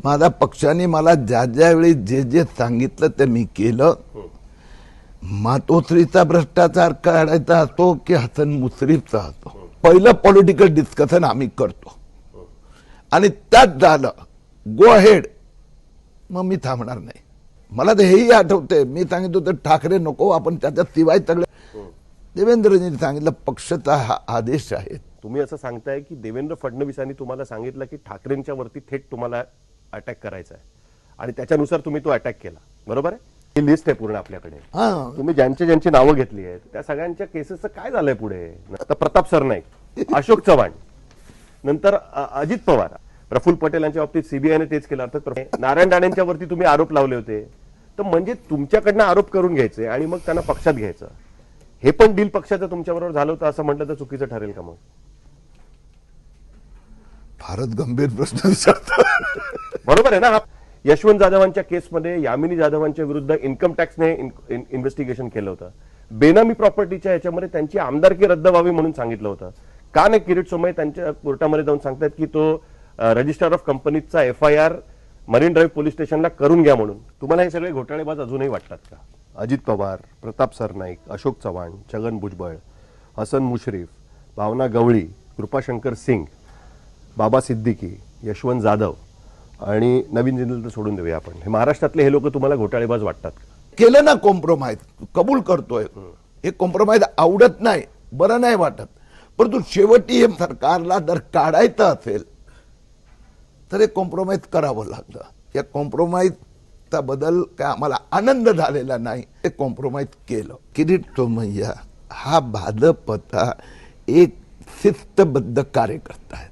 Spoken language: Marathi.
माझा पक्षाने मला ज्या ज्या वेळी जे जे सांगितलं ते मी केलं. मातोश्रीचा भ्रष्टाचार काढायचा असतो की हसन मुश्रीफचा असतो, पहिलं पॉलिटिकल डिस्कशन आम्ही करतो आणि त्यात झालं गो अहेड, मग मी थांबणार नाही. मला तर हेही आठवतंय, मी सांगितलं होतं ठाकरे नको, आपण त्याच्या शिवाय सगळे. देवेंद्रजींनी सांगितलं पक्षाचा हा आदेश आहे. तुम्ही असं सांगताय की देवेंद्र फडणवीसांनी तुम्हाला सांगितलं की ठाकरेंच्या वरती थेट तुम्हाला अटॅक करायचा आहे आणि त्याच्यानुसार तुम्ही तो अटॅक केला, बरोबर आहे? ही लिस्ट आहे पूर्ण आपल्याकडे. तुम्ही ज्यांची नावं घेतली आहेत त्या सगळ्यांच्या केसेसचं काय झालंय पुढे? आता प्रताप सरनाईक, अशोक चव्हाण, नंतर अजित पवार, प्रफुल्ल पटेल यांच्या बाबतीत सीबीआयने तेच केलं. अर्थात नारायण राणेंच्या वरती तुम्ही आरोप लावले होते. तर म्हणजे तुमच्याकडनं आरोप करून घ्यायचे आणि मग त्यांना पक्षात घ्यायचं, हे पण डील पक्षाचं तुमच्याबरोबर झालं होतं असं म्हटलं तर चुकीचं ठरेल का? मग फारच गंभीर प्रश्न विचारतो. बरोबर आहे ना? यशवंत जाधवांच्या केसमध्ये यामिनी जाधवांच्या विरुद्ध इन्कम टॅक्सने इन्व्हेस्टिगेशन केलं होतं. बेनामी प्रॉपर्टीच्या याच्यामध्ये त्यांची आमदारकी रद्द व्हावी म्हणून सांगितलं होतं. का नाही किरीट सोमय्या त्यांच्या कोर्टामध्ये जाऊन सांगतात की तो रजिस्ट्रार ऑफ कंपनीचा FIR मरीन ड्राईव्ह पोलीस स्टेशनला करून घ्या म्हणून. तुम्हाला हे सगळे घोटाळेबाज अजूनही वाटतात का? अजित पवार, प्रताप सरनाईक, अशोक चव्हाण, छगन भुजबळ, हसन मुश्रीफ, भावना गवळी, कृपाशंकर सिंग, बाबा सिद्दीकी, यशवंत जाधव आणि नवीन जिंदल तर सोडून देऊया आपण. हे महाराष्ट्रातले हे लोक तुम्हाला घोटाळेबाज वाटतात का? केलं ना कॉम्प्रोमाइज, कबूल करतोय. हे कॉम्प्रोमाइज आवडत नाही, बरं नाही वाटत, परंतु शेवटी हे सरकारला जर काढायचं असेल तर हे कॉम्प्रोमाइज करावं लागतं. या कॉम्प्रोमाइजचा बदल काय आम्हाला आनंद झालेला नाही, ते कॉम्प्रोमाइज केलं. किरीट सोमय्या हा भाजपचा एक शिस्तबद्ध कार्यकर्ता आहे.